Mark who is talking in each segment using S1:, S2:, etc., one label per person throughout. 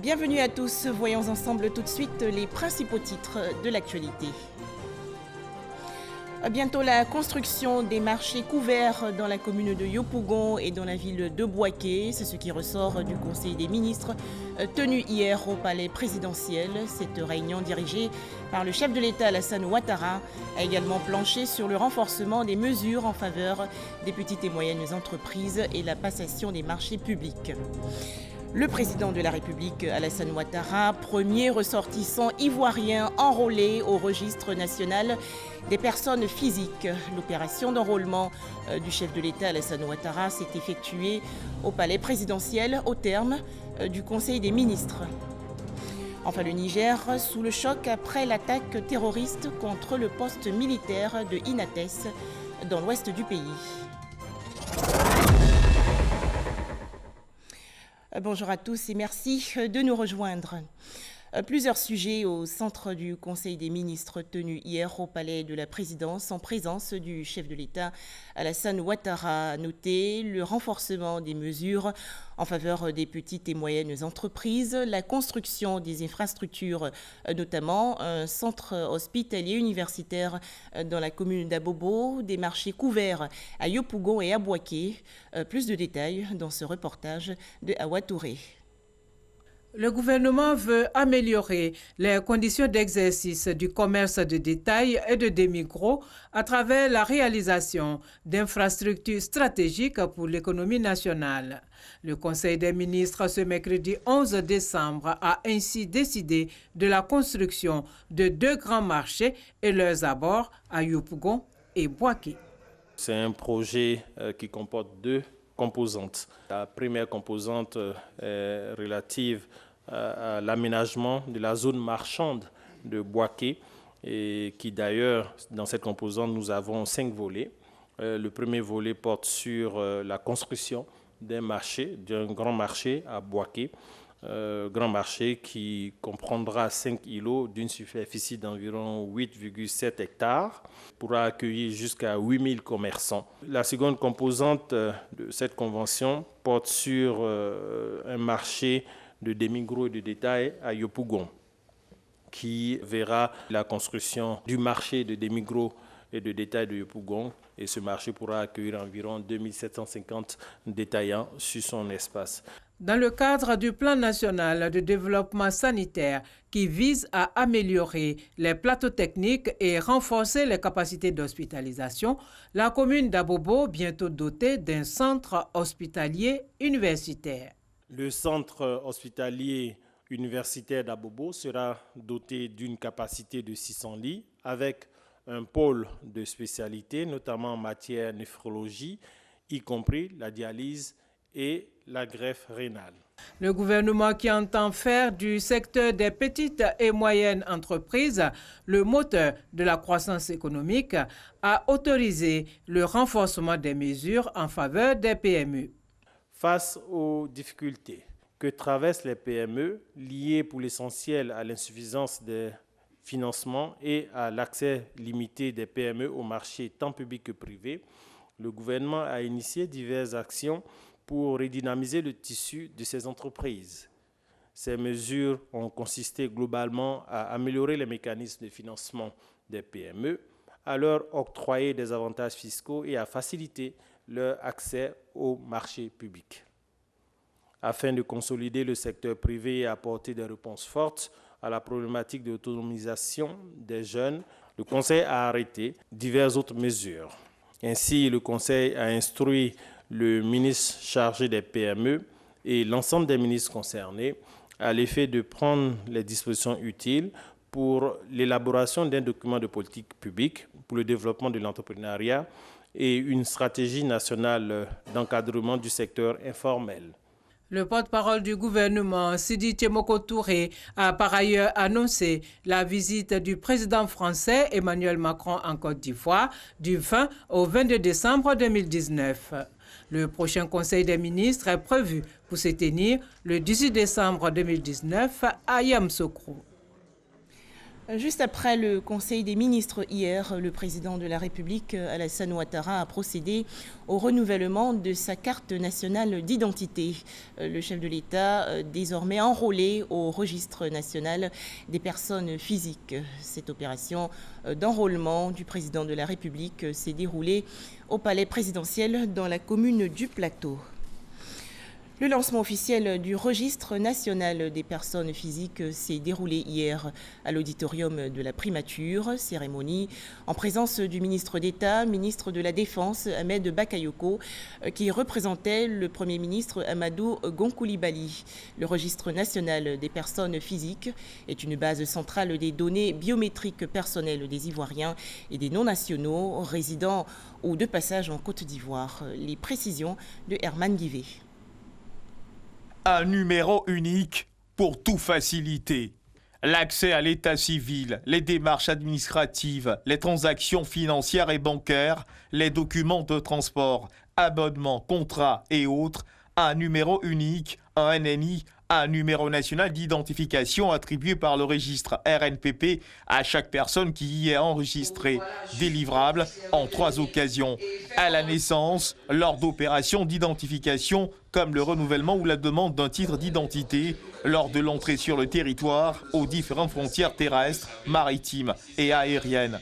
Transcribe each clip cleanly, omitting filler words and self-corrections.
S1: Bienvenue à tous, voyons ensemble tout de suite les principaux titres de l'actualité. Bientôt la construction des marchés couverts dans la commune de Yopougon et dans la ville de Boaké. C'est ce qui ressort du Conseil des ministres tenu hier au palais présidentiel. Cette réunion dirigée par le chef de l'État Alassane Ouattara a également planché sur le renforcement des mesures en faveur des petites et moyennes entreprises et la passation des marchés publics. Le président de la République, Alassane Ouattara, premier ressortissant ivoirien enrôlé au registre national des personnes physiques. L'opération d'enrôlement du chef de l'État, Alassane Ouattara, s'est effectuée au palais présidentiel au terme du Conseil des ministres. Enfin, le Niger, sous le choc après l'attaque terroriste contre le poste militaire de Inates dans l'ouest du pays. Bonjour à tous et merci de nous rejoindre. Plusieurs sujets au centre du Conseil des ministres tenu hier au palais de la présidence en présence du chef de l'État Alassane Ouattara. A noté le renforcement des mesures en faveur des petites et moyennes entreprises, la construction des infrastructures, notamment un centre hospitalier universitaire dans la commune d'Abobo, des marchés couverts à Yopougon et à Boaké. Plus de détails dans ce reportage de Awa Touré.
S2: Le gouvernement veut améliorer les conditions d'exercice du commerce de détail et de demi-gros à travers la réalisation d'infrastructures stratégiques pour l'économie nationale. Le Conseil des ministres ce mercredi 11 décembre a ainsi décidé de la construction de 2 grands marchés et leurs abords à Yopougon et Boaké.
S3: C'est un projet qui comporte 2 composantes. La première composante est relative à l'aménagement de la zone marchande de Boaké, et qui d'ailleurs, dans cette composante, nous avons 5 volets. Le premier volet porte sur la construction d'un grand marché à Boaké, grand marché qui comprendra 5 îlots d'une superficie d'environ 8,7 hectares, pourra accueillir jusqu'à 8000 commerçants. La seconde composante de cette convention porte sur un marché de demi-gros et de détail à Yopougon, qui verra la construction du marché de demi-gros et de détail de Yopougon, et ce marché pourra accueillir environ 2750 détaillants sur son espace.
S2: Dans le cadre du plan national de développement sanitaire qui vise à améliorer les plateaux techniques et renforcer les capacités d'hospitalisation, la commune d'Abobo bientôt dotée d'un centre hospitalier universitaire.
S3: Le centre hospitalier universitaire d'Abobo sera doté d'une capacité de 600 lits avec un pôle de spécialité, notamment en matière de néphrologie, y compris la dialyse et la greffe rénale.
S2: Le gouvernement qui entend faire du secteur des petites et moyennes entreprises le moteur de la croissance économique a autorisé le renforcement des mesures en faveur des PME.
S3: Face aux difficultés que traversent les PME, liées pour l'essentiel à l'insuffisance des financements et à l'accès limité des PME au marché tant public que privé, le gouvernement a initié diverses actions pour redynamiser le tissu de ces entreprises. Ces mesures ont consisté globalement à améliorer les mécanismes de financement des PME, à leur octroyer des avantages fiscaux et à faciliter leur accès au marché public. Afin de consolider le secteur privé et apporter des réponses fortes à la problématique de l'autonomisation des jeunes, le Conseil a arrêté diverses autres mesures. Ainsi, le Conseil a instruit le ministre chargé des PME et l'ensemble des ministres concernés à l'effet de prendre les dispositions utiles pour l'élaboration d'un document de politique publique pour le développement de l'entrepreneuriat et une stratégie nationale d'encadrement du secteur informel.
S2: Le porte-parole du gouvernement, Sidi Tchemoko Touré, a par ailleurs annoncé la visite du président français Emmanuel Macron en Côte d'Ivoire du 20 au 22 décembre 2019. Le prochain Conseil des ministres est prévu pour se tenir le 18 décembre 2019 à Yamoussoukro.
S1: Juste après le Conseil des ministres hier, le président de la République, Alassane Ouattara, a procédé au renouvellement de sa carte nationale d'identité. Le chef de l'État, désormais enrôlé au registre national des personnes physiques. Cette opération d'enrôlement du président de la République s'est déroulée au palais présidentiel dans la commune du Plateau. Le lancement officiel du registre national des personnes physiques s'est déroulé hier à l'auditorium de la primature, cérémonie en présence du ministre d'État, ministre de la Défense, Ahmed Bakayoko, qui représentait le Premier ministre Amadou Gon Coulibaly. Le registre national des personnes physiques est une base centrale des données biométriques personnelles des Ivoiriens et des non-nationaux résidant ou de passage en Côte d'Ivoire. Les précisions de Herman Guivet.
S4: Un numéro unique pour tout faciliter. L'accès à l'état civil, les démarches administratives, les transactions financières et bancaires, les documents de transport, abonnements, contrats et autres. Un numéro unique, un NNI, un numéro national d'identification attribué par le registre RNPP à chaque personne qui y est enregistrée, délivrable en 3 occasions. À la naissance, lors d'opérations d'identification comme le renouvellement ou la demande d'un titre d'identité, lors de l'entrée sur le territoire aux différentes frontières terrestres, maritimes et aériennes.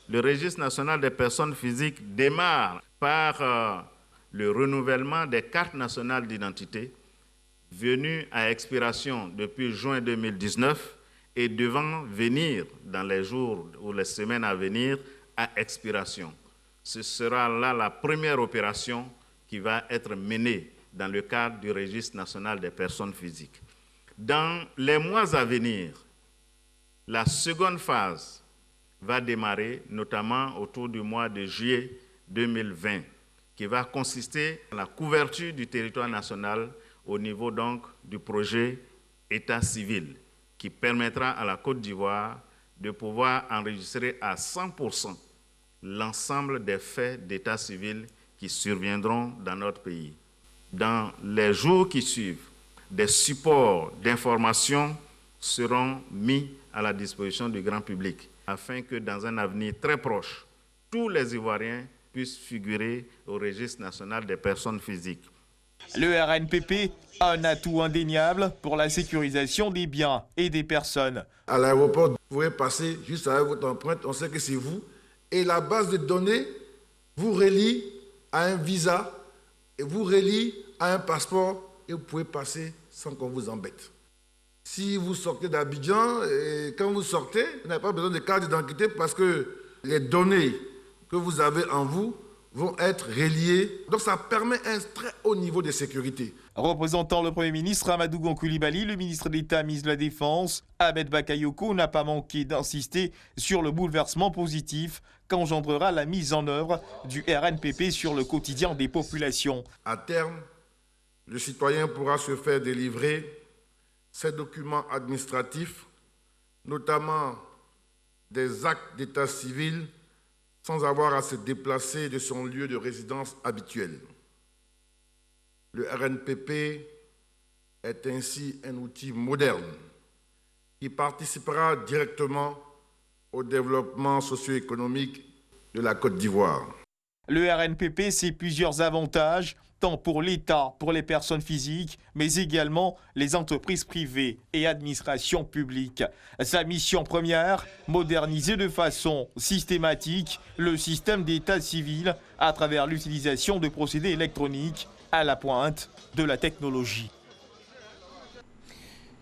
S5: Le registre national des personnes physiques démarre par le renouvellement des cartes nationales d'identité venues à expiration depuis juin 2019 et devant venir dans les jours ou les semaines à venir à expiration. Ce sera là la première opération qui va être menée dans le cadre du registre national des personnes physiques. Dans les mois à venir, la seconde phase va démarrer, notamment autour du mois de juillet 2020, qui va consister à la couverture du territoire national au niveau donc du projet État civil, qui permettra à la Côte d'Ivoire de pouvoir enregistrer à 100% l'ensemble des faits d'état civil qui surviendront dans notre pays. Dans les jours qui suivent, des supports d'information seront mis à la disposition du grand public, afin que dans un avenir très proche, tous les Ivoiriens puissent figurer au registre national des personnes physiques.
S4: Le RNPP, un atout indéniable pour la sécurisation des biens et des personnes.
S6: À l'aéroport, vous pouvez passer juste avec votre empreinte, on sait que c'est vous. Et la base de données vous relie à un visa et vous relie à un passeport et vous pouvez passer sans qu'on vous embête. Si vous sortez d'Abidjan, et quand vous sortez, vous n'avez pas besoin de carte d'identité parce que les données que vous avez en vous vont être reliés. Donc ça permet un très haut niveau de sécurité.
S4: Représentant le Premier ministre Amadou Gon Coulibaly, le ministre d'État, ministre de la Défense, Ahmed Bakayoko, n'a pas manqué d'insister sur le bouleversement positif qu'engendrera la mise en œuvre du RNPP sur le quotidien des populations.
S6: À terme, le citoyen pourra se faire délivrer ses documents administratifs, notamment des actes d'état civil, sans avoir à se déplacer de son lieu de résidence habituel. Le RNPP est ainsi un outil moderne qui participera directement au développement socio-économique de la Côte d'Ivoire.
S4: Le RNPP, c'est plusieurs avantages, tant pour l'État, pour les personnes physiques, mais également les entreprises privées et administrations publiques. Sa mission première, moderniser de façon systématique le système d'état civil à travers l'utilisation de procédés électroniques à la pointe de la technologie.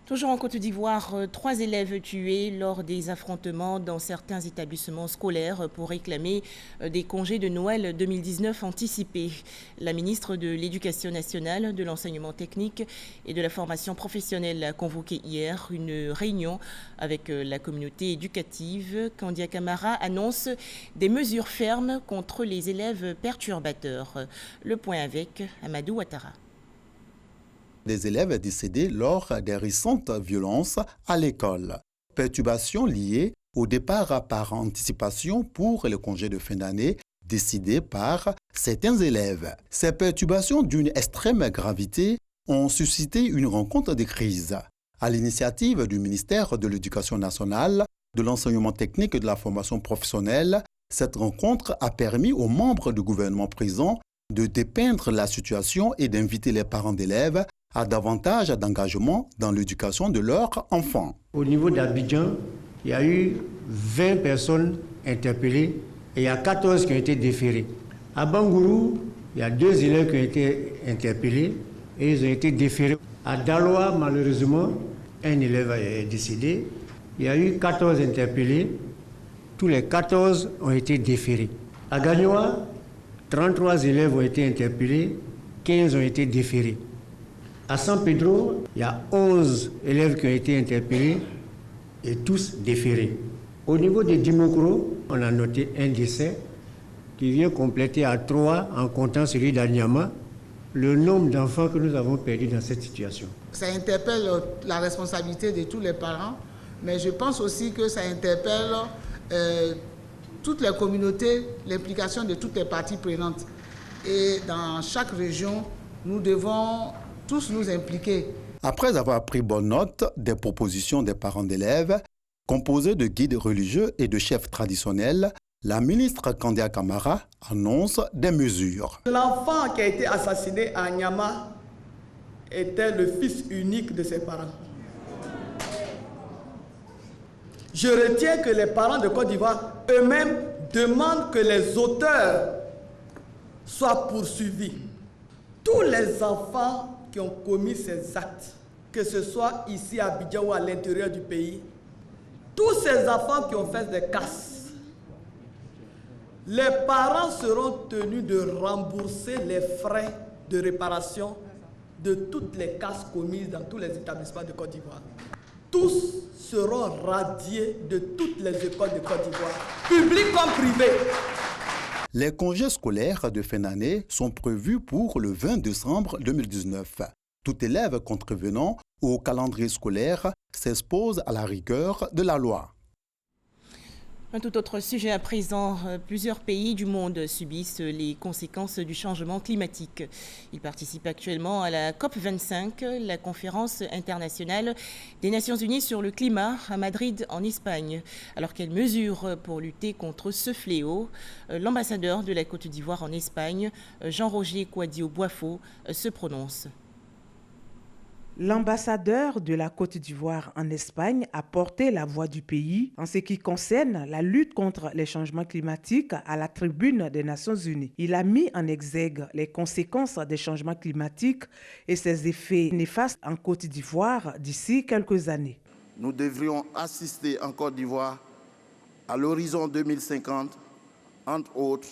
S1: Toujours en Côte d'Ivoire, 3 élèves tués lors des affrontements dans certains établissements scolaires pour réclamer des congés de Noël 2019 anticipés. La ministre de l'Éducation nationale, de l'enseignement technique et de la formation professionnelle a convoqué hier une réunion avec la communauté éducative. Kandia Camara annonce des mesures fermes contre les élèves perturbateurs. Le point avec Amadou Ouattara.
S7: Des élèves décédés lors des récentes violences à l'école. Perturbations liées au départ par anticipation pour les congés de fin d'année décidés par certains élèves. Ces perturbations d'une extrême gravité ont suscité une rencontre de crise. À l'initiative du ministère de l'Éducation nationale, de l'enseignement technique et de la formation professionnelle, cette rencontre a permis aux membres du gouvernement présent de dépeindre la situation et d'inviter les parents d'élèves à davantage d'engagement dans l'éducation de leurs enfants.
S8: Au niveau d'Abidjan, il y a eu 20 personnes interpellées et il y a 14 qui ont été déférées. À Bangourou, il y a 2 élèves qui ont été interpellés et ils ont été déférés. À Daloa, malheureusement, un élève est décédé. Il y a eu 14 interpellés. Tous les 14 ont été déférés. À Gagnoa, 33 élèves ont été interpellés, 15 ont été déférés. À San Pedro, il y a 11 élèves qui ont été interpellés et tous déférés. Au niveau de Dimokro, on a noté un décès qui vient compléter à 3 en comptant celui d'Anyama, le nombre d'enfants que nous avons perdus dans cette situation.
S9: Ça interpelle la responsabilité de tous les parents, mais je pense aussi que ça interpelle toutes les communautés, l'implication de toutes les parties prenantes. Et dans chaque région, nous devons tous nous impliquer.
S7: Après avoir pris bonne note des propositions des parents d'élèves, composées de guides religieux et de chefs traditionnels, la ministre Kandia Camara annonce des mesures.
S10: L'enfant qui a été assassiné à Nyama était le fils unique de ses parents. Je retiens que les parents de Côte d'Ivoire eux-mêmes demandent que les auteurs soient poursuivis. Tous les enfants qui ont commis ces actes, que ce soit ici à Abidjan ou à l'intérieur du pays, tous ces enfants qui ont fait des casses, les parents seront tenus de rembourser les frais de réparation de toutes les casses commises dans tous les établissements de Côte d'Ivoire. Tous seront radiés de toutes les écoles de Côte d'Ivoire, publiques comme privées.
S7: Les congés scolaires de fin d'année sont prévus pour le 20 décembre 2019. Tout élève contrevenant au calendrier scolaire s'expose à la rigueur de la loi.
S1: Un tout autre sujet à présent, plusieurs pays du monde subissent les conséquences du changement climatique. Ils participent actuellement à la COP25, la conférence internationale des Nations Unies sur le climat à Madrid en Espagne. Alors quelles mesures pour lutter contre ce fléau? L'ambassadeur de la Côte d'Ivoire en Espagne, Jean-Roger Kouadio-Boifo, se prononce.
S11: L'ambassadeur de la Côte d'Ivoire en Espagne a porté la voix du pays en ce qui concerne la lutte contre les changements climatiques à la tribune des Nations Unies. Il a mis en exergue les conséquences des changements climatiques et ses effets néfastes en Côte d'Ivoire d'ici quelques années.
S12: Nous devrions assister en Côte d'Ivoire à l'horizon 2050, entre autres,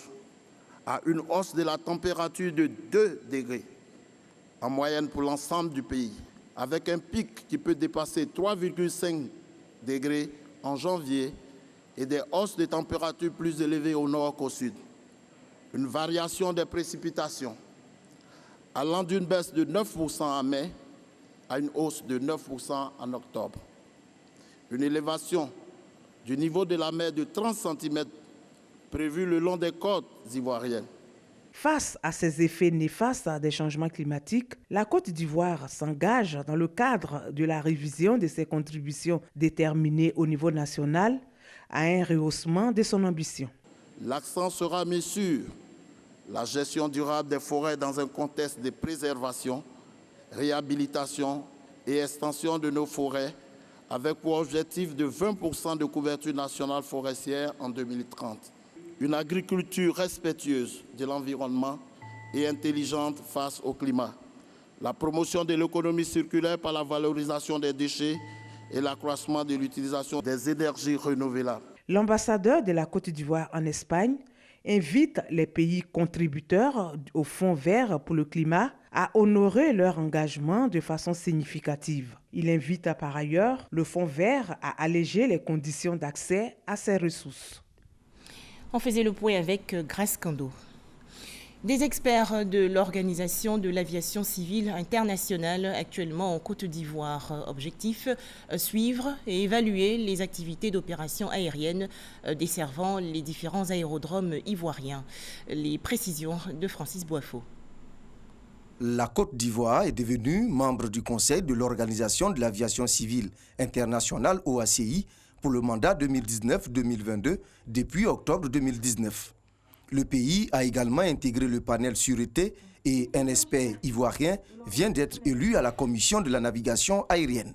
S12: à une hausse de la température de 2 degrés en moyenne pour l'ensemble du pays, avec un pic qui peut dépasser 3,5 degrés en janvier et des hausses de température plus élevées au nord qu'au sud. Une variation des précipitations allant d'une baisse de 9% en mai à une hausse de 9% en octobre. Une élévation du niveau de la mer de 30 cm prévue le long des côtes ivoiriennes.
S11: Face à ces effets néfastes des changements climatiques, la Côte d'Ivoire s'engage dans le cadre de la révision de ses contributions déterminées au niveau national à un rehaussement de son ambition.
S12: L'accent sera mis sur la gestion durable des forêts dans un contexte de préservation, réhabilitation et extension de nos forêts avec pour objectif de 20% de couverture nationale forestière en 2030. Une agriculture respectueuse de l'environnement et intelligente face au climat. La promotion de l'économie circulaire par la valorisation des déchets et l'accroissement de l'utilisation des énergies renouvelables.
S11: L'ambassadeur de la Côte d'Ivoire en Espagne invite les pays contributeurs au Fonds vert pour le climat à honorer leur engagement de façon significative. Il invite par ailleurs le Fonds vert à alléger les conditions d'accès à ces ressources.
S1: On faisait le point avec Grace Kando. Des experts de l'Organisation de l'aviation civile internationale actuellement en Côte d'Ivoire. Objectif, suivre et évaluer les activités d'opération aérienne desservant les différents aérodromes ivoiriens. Les précisions de Francis Boifo.
S13: La Côte d'Ivoire est devenue membre du Conseil de l'Organisation de l'aviation civile internationale OACI pour le mandat 2019-2022 depuis octobre 2019. Le pays a également intégré le panel sûreté et un expert ivoirien vient d'être élu à la commission de la navigation aérienne.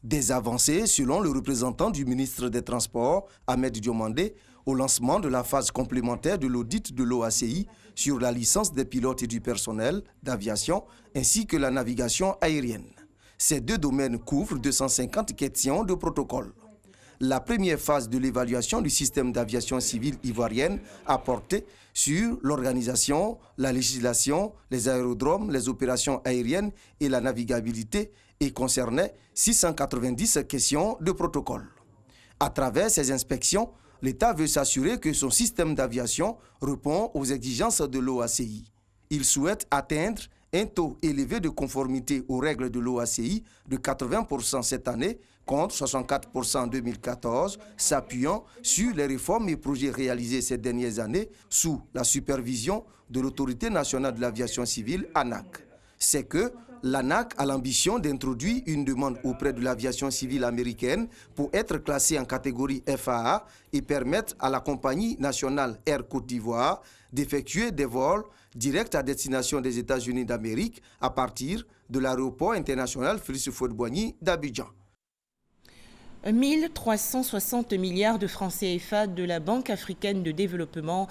S13: Des avancées selon le représentant du ministre des Transports, Ahmed Diomandé, au lancement de la phase complémentaire de l'audit de l'OACI sur la licence des pilotes et du personnel d'aviation ainsi que la navigation aérienne. Ces deux domaines couvrent 250 questions de protocole. La première phase de l'évaluation du système d'aviation civile ivoirienne a porté sur l'organisation, la législation, les aérodromes, les opérations aériennes et la navigabilité et concernait 690 questions de protocole. À travers ces inspections, l'État veut s'assurer que son système d'aviation répond aux exigences de l'OACI. Il souhaite atteindre un taux élevé de conformité aux règles de l'OACI de 80% cette année, contre 64% en 2014, s'appuyant sur les réformes et projets réalisés ces dernières années sous la supervision de l'Autorité nationale de l'aviation civile, ANAC. C'est que l'ANAC a l'ambition d'introduire une demande auprès de l'aviation civile américaine pour être classée en catégorie FAA et permettre à la compagnie nationale Air Côte d'Ivoire d'effectuer des vols directs à destination des États-Unis d'Amérique à partir de l'aéroport international Félix Houphouët-Boigny d'Abidjan.
S1: 1360 milliards de francs CFA de la Banque africaine de développement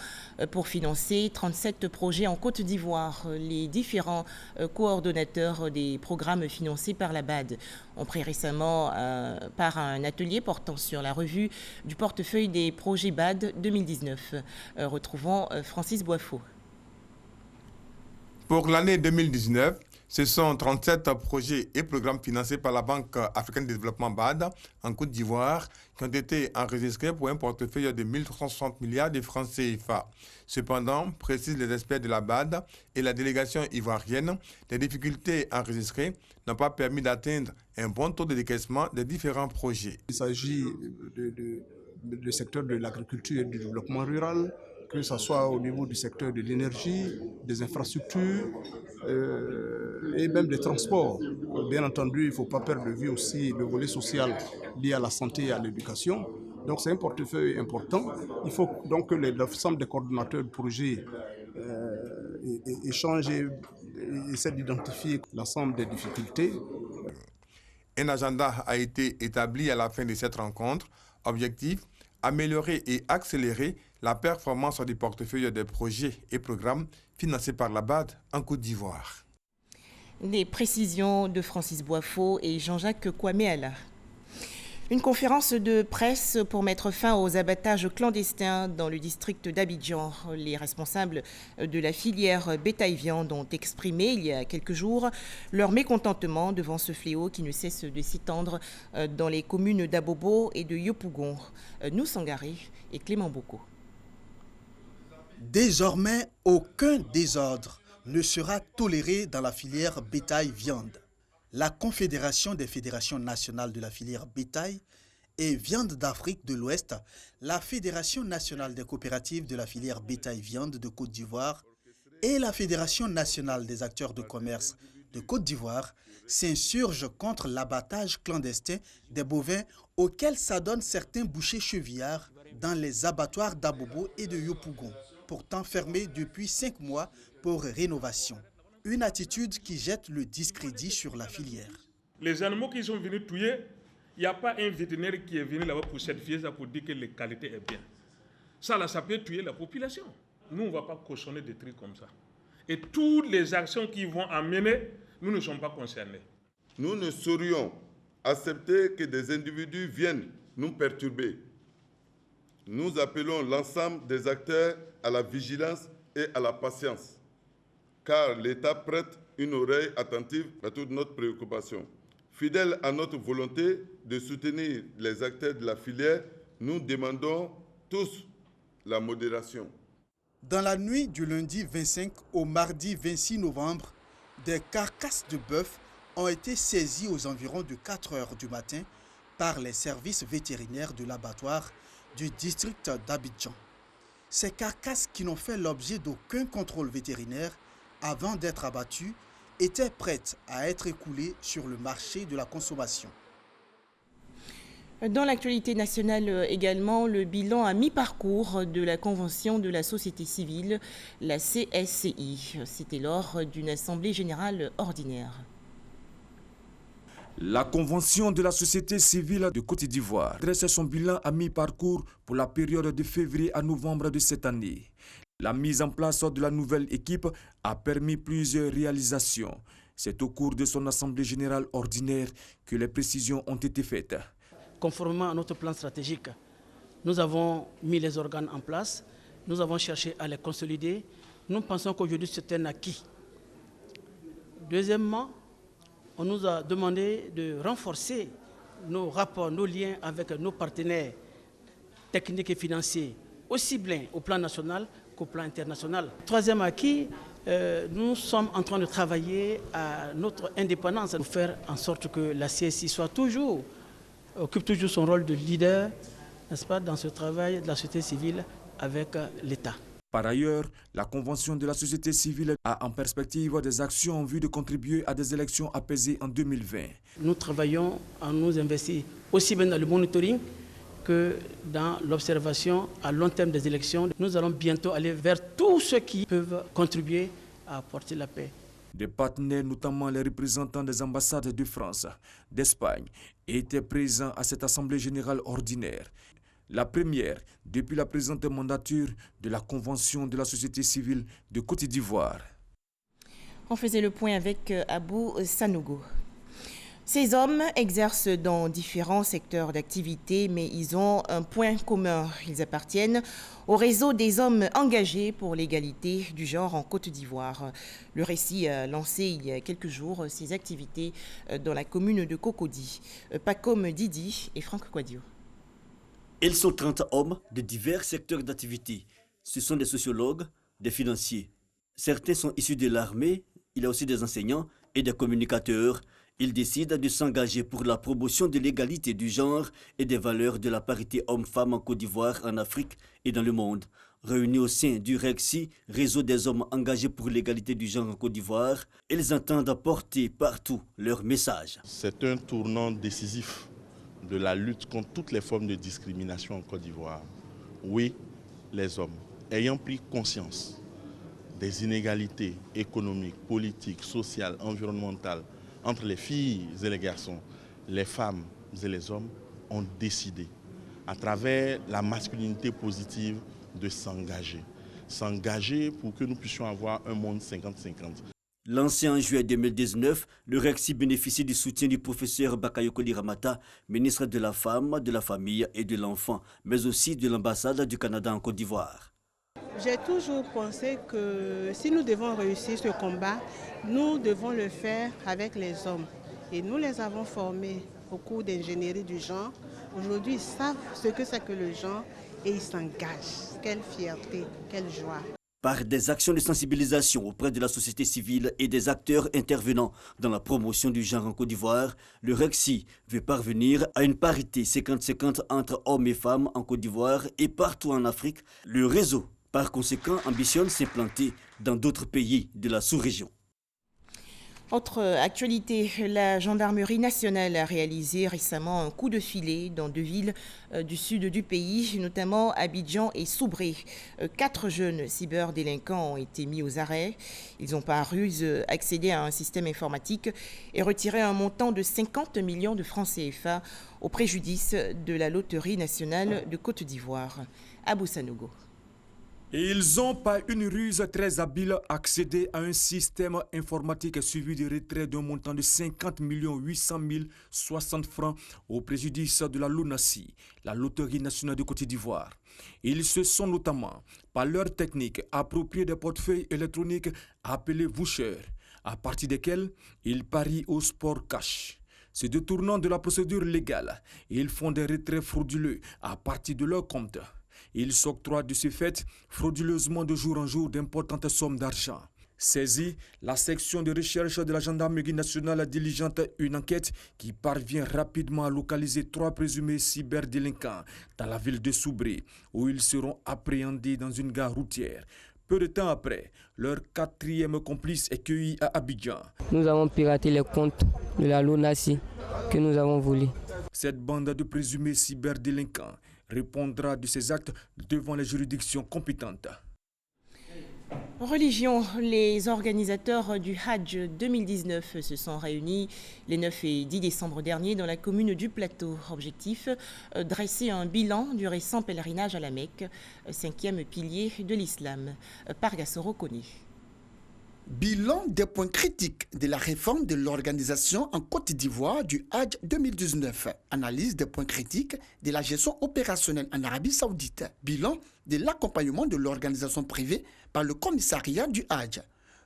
S1: pour financer 37 projets en Côte d'Ivoire. Les différents coordonnateurs des programmes financés par la BAD ont pris récemment part à un atelier portant sur la revue du portefeuille des projets BAD 2019. Retrouvons Francis Boifo.
S14: Pour l'année 2019, ce sont 37 projets et programmes financés par la Banque africaine de développement BAD en Côte d'Ivoire qui ont été enregistrés pour un portefeuille de 1360 milliards de francs CFA. Cependant, précisent les experts de la BAD et la délégation ivoirienne, les difficultés enregistrées n'ont pas permis d'atteindre un bon taux de décaissement des différents projets.
S15: Il s'agit du secteur de l'agriculture et du développement rural, que ce soit au niveau du secteur de l'énergie, des infrastructures et même des transports. Bien entendu, il ne faut pas perdre de vue aussi le volet social lié à la santé et à l'éducation. Donc c'est un portefeuille important. Il faut donc que l'ensemble des coordonnateurs de projets échangent et essaient d'identifier l'ensemble des difficultés.
S14: Un agenda a été établi à la fin de cette rencontre. Objectif, améliorer et accélérer la performance du portefeuille des projets et programmes financés par la BAD en Côte d'Ivoire.
S1: Des précisions de Francis Boifo et Jean-Jacques Kwame-Ala. Une conférence de presse pour mettre fin aux abattages clandestins dans le district d'Abidjan. Les responsables de la filière bétail-viande ont exprimé il y a quelques jours leur mécontentement devant ce fléau qui ne cesse de s'étendre dans les communes d'Abobo et de Yopougon. Nous Sangaré et Clément Boko.
S16: Désormais, aucun désordre ne sera toléré dans la filière bétail-viande. La Confédération des fédérations nationales de la filière bétail et viande d'Afrique de l'Ouest, la Fédération nationale des coopératives de la filière bétail-viande de Côte d'Ivoire et la Fédération nationale des acteurs de commerce de Côte d'Ivoire s'insurgent contre l'abattage clandestin des bovins auquel s'adonnent certains bouchers chevillards dans les abattoirs d'Abobo et de Yopougon, pourtant fermés depuis 5 mois pour rénovation. Une attitude qui jette le discrédit sur la filière.
S17: Les animaux qui sont venus tuer, il n'y a pas un vétérinaire qui est venu là-bas pour certifier ça, pour dire que la qualité est bien. Ça, là, ça peut tuer la population. Nous, on ne va pas cochonner des trucs comme ça. Et toutes les actions qui vont amener, nous ne sommes pas concernés.
S18: Nous ne saurions accepter que des individus viennent nous perturber. Nous appelons l'ensemble des acteurs à la vigilance et à la patience, car l'État prête une oreille attentive à toute notre préoccupation. Fidèles à notre volonté de soutenir les acteurs de la filière, nous demandons tous la modération.
S16: Dans la nuit du lundi 25 au mardi 26 novembre, des carcasses de bœuf ont été saisies aux environs de 4 heures du matin par les services vétérinaires de l'abattoir du district d'Abidjan. Ces carcasses qui n'ont fait l'objet d'aucun contrôle vétérinaire avant d'être abattues, étaient prêtes à être écoulées sur le marché de la consommation.
S1: Dans l'actualité nationale également, le bilan à mi-parcours de la Convention de la société civile, la CSCI. C'était lors d'une assemblée générale ordinaire.
S19: La Convention de la société civile de Côte d'Ivoire dresse son bilan à mi-parcours pour la période de février à novembre de cette année. La mise en place de la nouvelle équipe a permis plusieurs réalisations. C'est au cours de son assemblée générale ordinaire que les précisions ont été faites.
S20: Conformément à notre plan stratégique, nous avons mis les organes en place, nous avons cherché à les consolider. Nous pensons qu'aujourd'hui c'est un acquis. Deuxièmement, on nous a demandé de renforcer nos rapports, nos liens avec nos partenaires techniques et financiers, aussi bien au plan national qu'au plan international. Troisième acquis, nous sommes en train de travailler à notre indépendance pour faire en sorte que la CSI occupe toujours son rôle de leader, n'est-ce pas, dans ce travail de la société civile avec l'État.
S19: Par ailleurs, la Convention de la société civile a en perspective des actions en vue de contribuer à des élections apaisées en 2020.
S20: Nous travaillons à nous investir aussi bien dans le monitoring que dans l'observation à long terme des élections. Nous allons bientôt aller vers tous ceux qui peuvent contribuer à apporter la paix.
S19: Des partenaires, notamment les représentants des ambassades de France, d'Espagne, étaient présents à cette assemblée générale ordinaire. La première depuis la présente mandature de la Convention de la société civile de Côte d'Ivoire.
S1: On faisait le point avec Abou Sanogo. Ces hommes exercent dans différents secteurs d'activité, mais ils ont un point commun. Ils appartiennent au réseau des hommes engagés pour l'égalité du genre en Côte d'Ivoire. Le récit a lancé il y a quelques jours ses activités dans la commune de Cocody. Pacom Didi et Franck Quadio.
S21: Ils sont 30 hommes de divers secteurs d'activité. Ce sont des sociologues, des financiers. Certains sont issus de l'armée, il y a aussi des enseignants et des communicateurs. Ils décident de s'engager pour la promotion de l'égalité du genre et des valeurs de la parité homme-femme en Côte d'Ivoire, en Afrique et dans le monde. Réunis au sein du RECSI, réseau des hommes engagés pour l'égalité du genre en Côte d'Ivoire, ils entendent porter partout leur message.
S22: C'est un tournant décisif de la lutte contre toutes les formes de discrimination en Côte d'Ivoire. Oui, les hommes, ayant pris conscience des inégalités économiques, politiques, sociales, environnementales entre les filles et les garçons, les femmes et les hommes, ont décidé, à travers la masculinité positive, de s'engager. S'engager pour que nous puissions avoir un monde 50-50.
S21: Lancé en juillet 2019, le RECSI bénéficie du soutien du professeur Bakayoko Liramata, ministre de la Femme, de la Famille et de l'Enfant, mais aussi de l'ambassade du Canada en Côte d'Ivoire.
S23: J'ai toujours pensé que si nous devons réussir ce combat, nous devons le faire avec les hommes. Et nous les avons formés au cours d'ingénierie du genre. Aujourd'hui, ils savent ce que c'est que le genre et ils s'engagent. Quelle fierté, quelle joie.
S21: Par des actions de sensibilisation auprès de la société civile et des acteurs intervenant dans la promotion du genre en Côte d'Ivoire, le RECSI veut parvenir à une parité 50-50 entre hommes et femmes en Côte d'Ivoire et partout en Afrique. Le réseau, par conséquent, ambitionne s'implanter dans d'autres pays de la sous-région.
S1: Autre actualité, la gendarmerie nationale a réalisé récemment un coup de filet dans 2 villes du sud du pays, notamment Abidjan et Soubré. 4 jeunes cyberdélinquants ont été mis aux arrêts. Ils ont par ruse accédé à un système informatique et retiré un montant de 50 millions de francs CFA au préjudice de la loterie nationale de Côte d'Ivoire. Abou Sanogo.
S19: Ils ont, par une ruse très habile, accédé à un système informatique suivi de retrait d'un montant de 50 800 060 francs au préjudice de la LONASI, la Loterie nationale de Côte d'Ivoire. Ils se sont notamment, par leur technique, appropriés des portefeuilles électroniques appelés vouchers, à partir desquels ils parient au sport cash. Se détournant de la procédure légale, ils font des retraits frauduleux à partir de leur compte. Ils s'octroient de ce fait frauduleusement de jour en jour d'importantes sommes d'argent. Saisie, la section de recherche de la gendarmerie nationale diligente une enquête qui parvient rapidement à localiser 3 présumés cyberdélinquants dans la ville de Soubré, où ils seront appréhendés dans une gare routière. Peu de temps après, leur 4e complice est cueilli à Abidjan.
S24: Nous avons piraté les comptes de la LONASI que nous avons volés.
S19: Cette bande de présumés cyberdélinquants répondra de ses actes devant les juridictions compétentes.
S1: Religion, les organisateurs du Hajj 2019 se sont réunis les 9 et 10 décembre dernier dans la commune du Plateau. Objectif, dresser un bilan du récent pèlerinage à la Mecque, 5e pilier de l'islam. Pargassoro connaît.
S2: Bilan des points critiques de la réforme de l'organisation en Côte d'Ivoire du Hajj 2019. Analyse des points critiques de la gestion opérationnelle en Arabie Saoudite. Bilan de l'accompagnement de l'organisation privée par le commissariat du Hajj.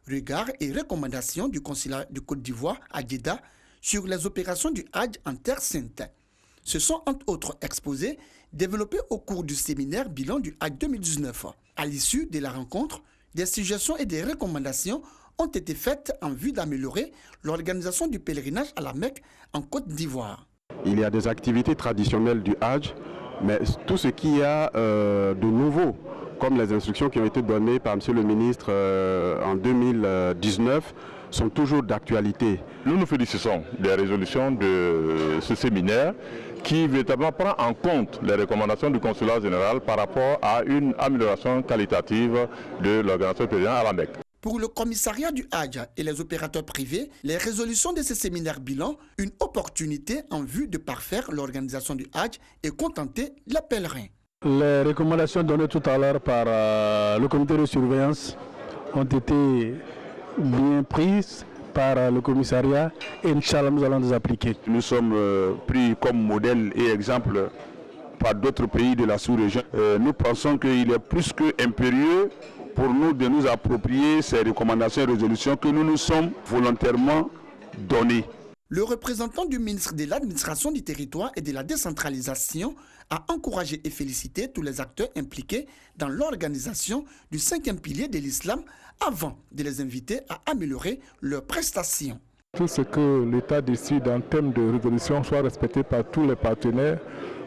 S2: Regards et recommandations du consulat de Côte d'Ivoire à Jeddah sur les opérations du Hajj en Terre Sainte. Ce sont entre autres exposés développés au cours du séminaire bilan du Hajj 2019. À l'issue de la rencontre, des suggestions et des recommandations ont été faites en vue d'améliorer l'organisation du pèlerinage à la Mecque en Côte d'Ivoire.
S3: Il y a des activités traditionnelles du Hajj, mais tout ce qu'il y a de nouveau, comme les instructions qui ont été données par M. le ministre en 2019, sont toujours d'actualité.
S5: Nous nous félicitons des résolutions de ce séminaire qui véritablement prend en compte les recommandations du consulat général par rapport à une amélioration qualitative de l'organisation pèlerinage à la Mecque.
S2: Pour le commissariat du Hajj et les opérateurs privés, les résolutions de ce séminaire bilan, une opportunité en vue de parfaire l'organisation du Hajj et contenter les pèlerins.
S24: Les recommandations données tout à l'heure par le comité de surveillance ont été bien prises par le commissariat et Inch'Allah nous allons les appliquer.
S5: Nous sommes pris comme modèle et exemple par d'autres pays de la sous-région. Nous pensons qu'il est plus qu'impérieux pour nous de nous approprier ces recommandations et résolutions que nous nous sommes volontairement données.
S2: Le représentant du ministre de l'Administration du Territoire et de la Décentralisation a encouragé et félicité tous les acteurs impliqués dans l'organisation du 5e pilier de l'islam avant de les inviter à améliorer leurs prestations.
S25: Tout ce que l'État décide en termes de résolution soit respecté par tous les partenaires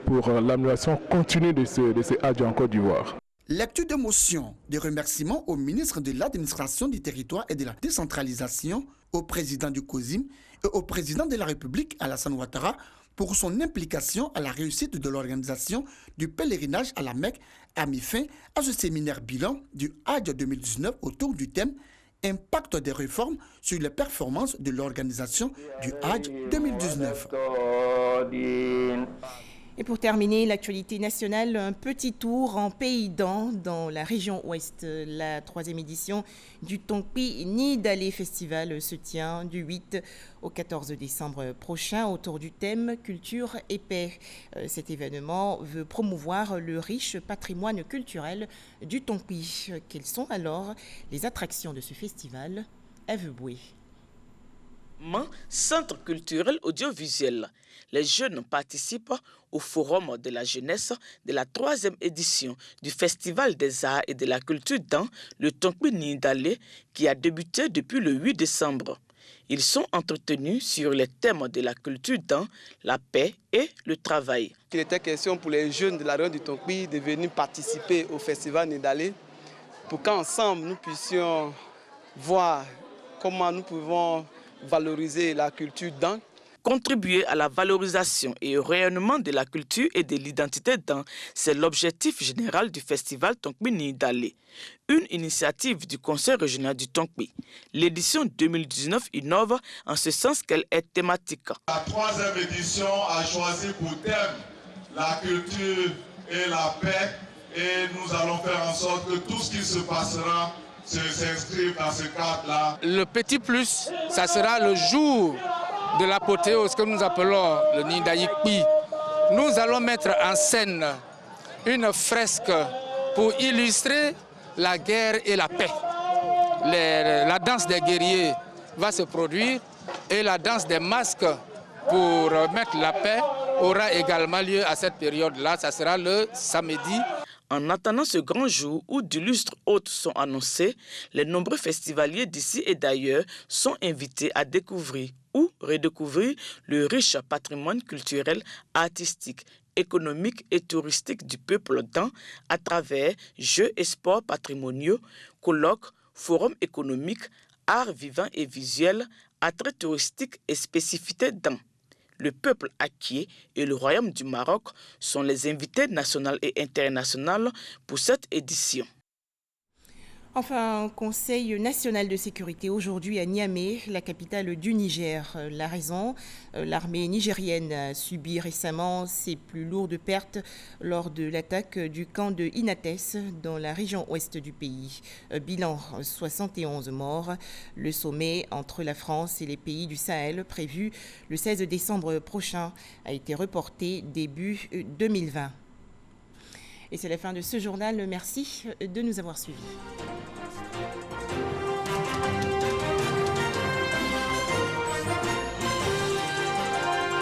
S25: pour l'amélioration continue de ce Hajj en Côte d'Ivoire.
S2: Lecture de motion de remerciements au ministre de l'Administration du Territoire et de la Décentralisation, au président du COSIM et au président de la République, Alassane Ouattara, pour son implication à la réussite de l'organisation du pèlerinage à la Mecque, a mis fin à ce séminaire bilan du Hajj 2019 autour du thème « Impact des réformes sur les performances de l'organisation du Hajj 2019 ».
S1: Et pour terminer, l'actualité nationale, un petit tour en Pays d'An, dans la région ouest. La 3e édition du Tongpi Nidalé Festival se tient du 8 au 14 décembre prochain autour du thème Culture et paix. Cet événement veut promouvoir le riche patrimoine culturel du Tongpi. Quelles sont alors les attractions de ce festival? Eve Boué.
S26: Centre culturel audiovisuel. Les jeunes participent au Forum de la jeunesse de la 3e édition du Festival des arts et de la culture dans le Tongpi Nidalé qui a débuté depuis le 8 décembre. Ils sont entretenus sur les thèmes de la culture dans la paix et le travail.
S27: Il était question pour les jeunes de la région du Tongpi de venir participer au Festival Nidalé pour qu'ensemble nous puissions voir comment nous pouvons valoriser la culture dans.
S26: Contribuer à la valorisation et au rayonnement de la culture et de l'identité dans, c'est l'objectif général du festival Tongpi Nidalé, une initiative du Conseil régional du Tongpi. L'édition 2019 innove en ce sens qu'elle est thématique.
S28: La 3e édition a choisi pour thème la culture et la paix et nous allons faire en sorte que tout ce qui se passera s'inscrive dans ce cadre-là.
S29: Le petit plus, ça sera le jour de l'apothéose que nous appelons le Nidayikpi. Nous allons mettre en scène une fresque pour illustrer la guerre et la paix. La danse des guerriers va se produire et la danse des masques pour mettre la paix aura également lieu à cette période-là. Ça sera le samedi.
S26: En attendant ce grand jour où d'illustres hôtes sont annoncés, les nombreux festivaliers d'ici et d'ailleurs sont invités à découvrir ou redécouvrir le riche patrimoine culturel, artistique, économique et touristique du peuple d'An à travers jeux et sports patrimoniaux, colloques, forums économiques, arts vivants et visuels, attraits touristiques et spécificités d'An. le peuple acquier et le Royaume du Maroc sont les invités nationaux et internationaux pour cette édition.
S1: Enfin, Conseil national de sécurité aujourd'hui à Niamey, la capitale du Niger. La raison, l'armée nigérienne a subi récemment ses plus lourdes pertes lors de l'attaque du camp de Inates dans la région ouest du pays. Bilan 71 morts. Le sommet entre la France et les pays du Sahel, prévu le 16 décembre prochain, a été reporté début 2020. Et c'est la fin de ce journal. Merci de nous avoir suivis.